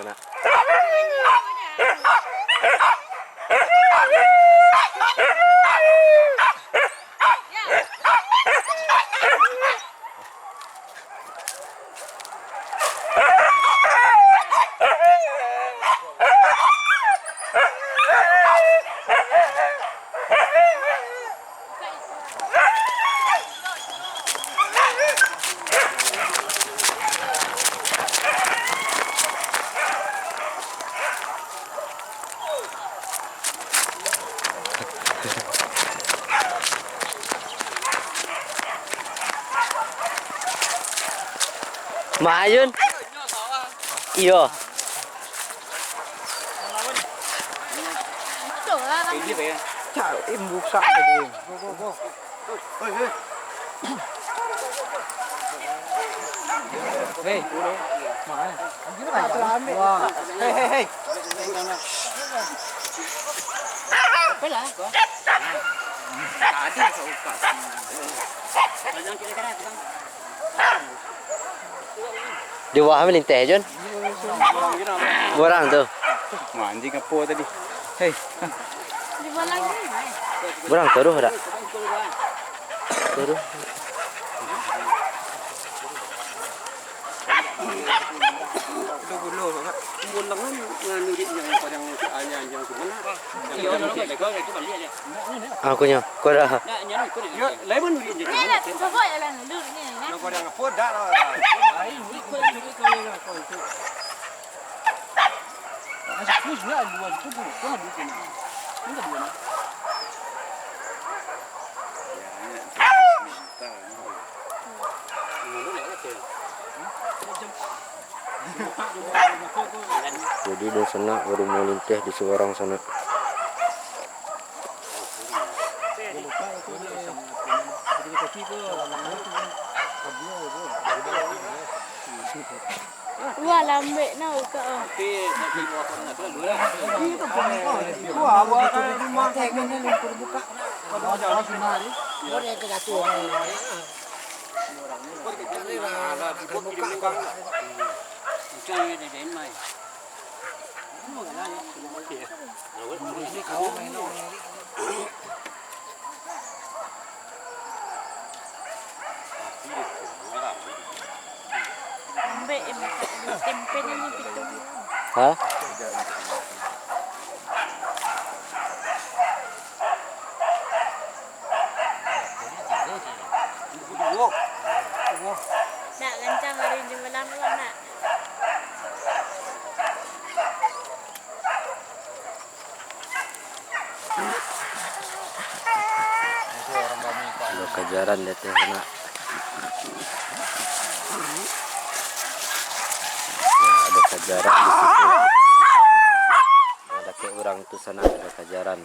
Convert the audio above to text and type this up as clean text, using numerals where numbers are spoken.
sana. Mà Jun. Iya. Chào em buộc sạc đi. Go. Hey. Mà. Anh biết wow. Hey. Phải là. Cả đi rồi cả. Di bawah ambil teh Jun. Borang tuh. Mà anjing apa tadi? Hey. Borang terus ada. Terus. Dulu Pak. Buồn lắm người điện yang có yang yang gimana? Iya, nó phải có cái bản địa này. Aku nya. Kau dah. Lấy bên người điện. Này là có gọi là nó được như này Nó có đang phốt đã rồi. Ấy, cái là coi. Anh cứ nữa anh buồn, cứ buồn, có buồn cái nào. Không có buồn. Jadi di sana baru mau lintih di seorang sana. Wah lambe nào cỡ. Wah, mau tag ini lumpur buka. Kalau jalan sana ni. Boleh ke jatuh. Ini lah buka kan. Chơi để đến mày. Lambe tempe ini pitung. Hah? Nak kencang hari ini malam nak. Ada kejaran di sana. Ada kejaran di situ. Ada kayak orang itu sana ada kejaran.